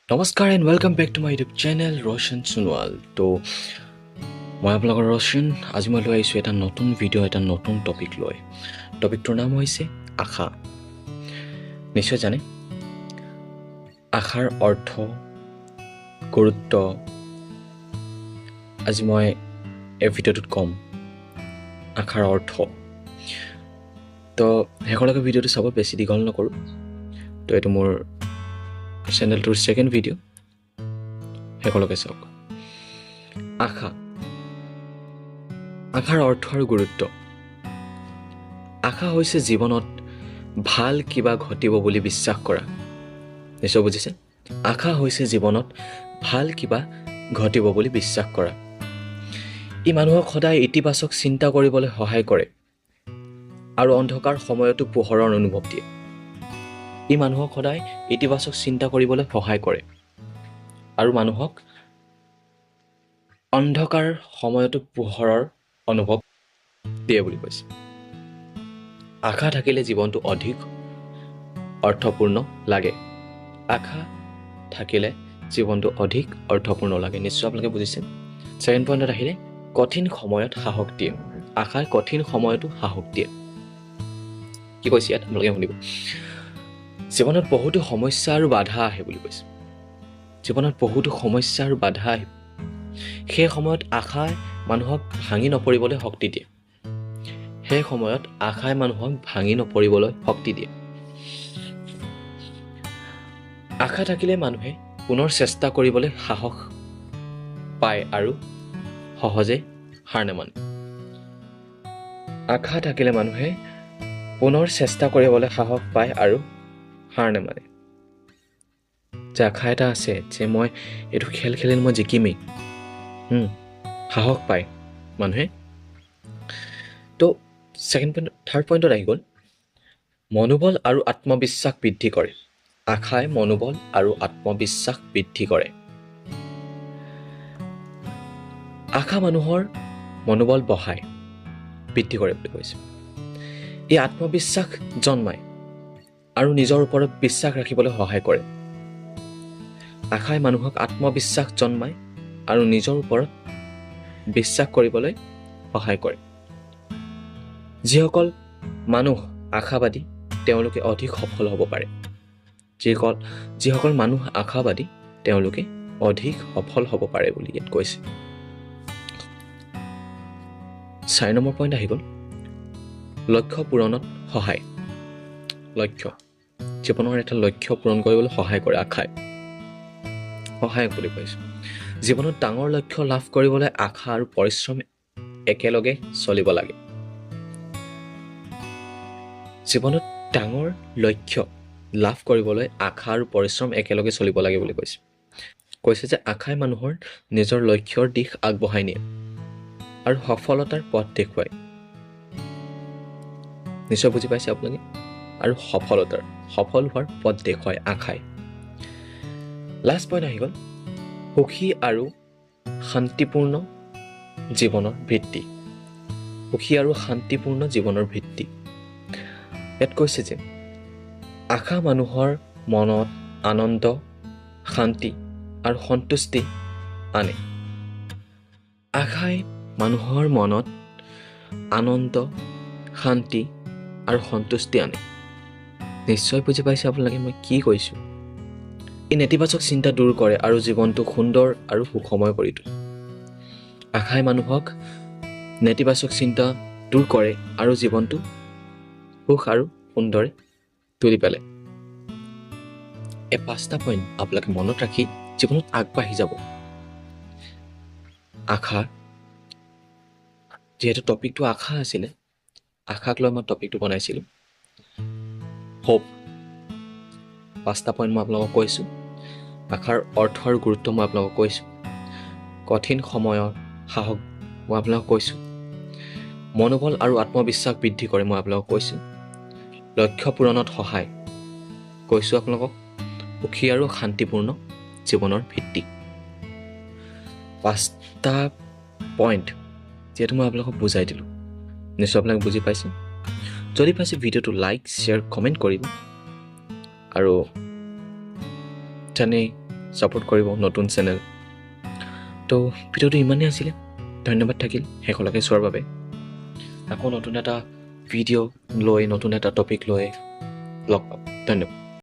নমস্কাৰ and welcome back to my YouTube channel Roshan Sonowal. তো মই আপোনালোকৰ ৰোশন। আজি মই লৈ আহিছোঁ এটা নতুন ভিডিঅ', এটা নতুন টপিক লৈ। টপিকটোৰ নাম হৈছে আশা। নিশ্চয় জানে আশাৰ অৰ্থ, গুৰুত্ব আজি মই এই ভিডিঅ'টোত ক'ম। আশাৰ অৰ্থ তো শেষলৈকে ভিডিঅ'টো চাব, বেছি দীঘল নকৰোঁ। তো এইটো মোৰ চেনেলটোৰ ছেকেণ্ড ভিডিঅ', শেষলৈকে চাওক। আশা, আশাৰ অৰ্থ আৰু গুৰুত্ব। আশা হৈছে জীৱনত ভাল কিবা ঘটিব বুলি বিশ্বাস কৰা। নিশ্চয় বুজিছে? আশা হৈছে জীৱনত ভাল কিবা ঘটিব বুলি বিশ্বাস কৰা। ই মানুহক সদায় ইতিবাচক চিন্তা কৰিবলৈ সহায় কৰে আৰু অন্ধকাৰ সময়তো পোহৰৰ অনুভৱ দিয়ে। ই মানুহক সদায় ইতিবাচক চিন্তা কৰিবলৈ সহায় কৰে আৰু মানুহক অন্ধকাৰ সময়তো পোহৰৰ অনুভৱ দিয়ে বুলি কৈছে। আশা থাকিলে জীৱনটো অধিক অৰ্থপূৰ্ণ লাগে। আশা থাকিলে জীৱনটো অধিক অৰ্থপূৰ্ণ লাগে। নিশ্চয় আপোনালোকে বুজিছে। ছেকেণ্ড পইণ্টত আহিলে কঠিন সময়ত সাহস দিয়ে। আশাই কঠিন সময়তো সাহস দিয়ে। কি কৈছে ইয়াত আপোনালোকে শুনিব। জীৱনত বহুতো সমস্যা আৰু বাধা আহে বুলি কৈছে। জীৱনত বহুতো সমস্যা আৰু বাধা আহে। সেই সময়ত আশাই মানুহক ভাঙি নপৰিবলৈ শক্তি দিয়ে। সেই সময়ত আশাই মানুহক ভাঙি নপৰিবলৈ শক্তি দিয়ে। আশা থাকিলে মানুহে পুনৰ চেষ্টা কৰিবলৈ সাহস পায় আৰু সহজে হাৰ নামানে। আশা থাকিলে মানুহে পুনৰ চেষ্টা কৰিবলৈ সাহস পায় আৰু হাৰ নামানে। যে আশা এটা আছে যে মই এইটো খেল খেলিলে মই জিকিমেই, সাহস পায় মানুহে। তো থাৰ্ড পইণ্টত আহি গ'ল মনোবল আৰু আত্মবিশ্বাস বৃদ্ধি কৰে। আশাই মনোবল আৰু আত্মবিশ্বাস বৃদ্ধি কৰে। আশা মানুহৰ মনোবল বৃদ্ধি কৰে বুলি কৈছে। ই আত্মবিশ্বাস জন্মায় আৰু নিজৰ ওপৰত বিশ্বাস ৰাখিবলৈ সহায় কৰে। আশাই মানুহক আত্মবিশ্বাস জন্মায় আৰু নিজৰ ওপৰত বিশ্বাস কৰিবলৈ সহায় কৰে। যিসকল মানুহ আশাবাদী তেওঁলোকে অধিক সফল হ'ব পাৰে। যিসকল মানুহ আশাবাদী তেওঁলোকে অধিক সফল হ'ব পাৰে বুলি ইয়াত কৈছে। 4 নম্বৰ পইণ্ট আহি গ'ল লক্ষ্য পূৰণত সহায়। জীৱনৰ এটা লক্ষ্য পূৰণ কৰিবলৈ সহায় কৰে আশাই। সহায়ক বুলি কৈছে। জীৱনত ডাঙৰ লক্ষ্য লাভ কৰিবলৈ আশা আৰু পৰিশ্ৰম একেলগে চলিব লাগে। জীৱনত ডাঙৰ লক্ষ্য লাভ কৰিবলৈ আশা আৰু পৰিশ্ৰম একেলগে চলিব লাগে বুলি কৈছে যে আশাই মানুহৰ নিজৰ লক্ষ্যৰ দিশ আগবঢ়াই নিয়ে আৰু সফলতাৰ পথ দেখুৱায়। নিশ্চয় বুজি পাইছে আপোনালোকে? আৰু সফল হোৱাৰ পথ দেখুৱায় আশাই। লাষ্ট পইণ্ট আহি গ'ল সুখী আৰু শান্তিপূৰ্ণ জীৱনৰ ভিত্তি। সুখী আৰু শান্তিপূৰ্ণ জীৱনৰ ভিত্তি। ইয়াত কৈছে যে আশা মানুহৰ মনত আনন্দ, শান্তি আৰু সন্তুষ্টি আনে। আশাই মানুহৰ মনত আনন্দ, শান্তি আৰু সন্তুষ্টি আনে। নিশ্চয় বুজি পাইছে আপোনালোকে মই কি কৈছোঁ। ই নেতিবাচক চিন্তা দূৰ কৰে আৰু জীৱনটো সুন্দৰ আৰু সুখময় কৰি তোলে। আশাই মানুহক নেতিবাচক চিন্তা দূৰ কৰে আৰু জীৱনটো সুখ আৰু সুন্দৰে তুলি পেলায়। এই 5টা পইণ্ট আপোনালোকে মনত ৰাখি জীৱনত আগবাঢ়ি যাব। আশা, যিহেতু টপিকটো আশা আছিলে, আশাক লৈ মই টপিকটো বনাইছিলোঁ। হোপ 5টা পইণ্ট মই আপোনালোকক কৈছোঁ। আশাৰ অৰ্থ আৰু গুৰুত্ব মই আপোনালোকক কৈছোঁ। কঠিন সময়ৰ সাহস মই আপোনালোকক কৈছোঁ। মনোবল আৰু আত্মবিশ্বাস বৃদ্ধি কৰে মই আপোনালোকক কৈছোঁ। লক্ষ্য পূৰণত সহায় কৈছোঁ আপোনালোকক। সুখী আৰু শান্তিপূৰ্ণ জীৱনৰ ভিত্তি। 5টা পইণ্ট যিহেতু মই আপোনালোকক বুজাই দিলোঁ, নিশ্চয় আপোনালোকে বুজি পাইছে। যদি পাইছে ভিডিঅ'টো লাইক, শ্বেয়াৰ, কমেণ্ট কৰিব আৰু ছাপোৰ্ট কৰিব নতুন চেনেল। তো ভিডিঅ'টো ইমানেই আছিলে, ধন্যবাদ থাকিল শেষলৈকে চোৱাৰ বাবে। আকৌ নতুন এটা ভিডিঅ' লৈ নতুন এটা টপিক লৈ লগ পাম। ধন্যবাদ।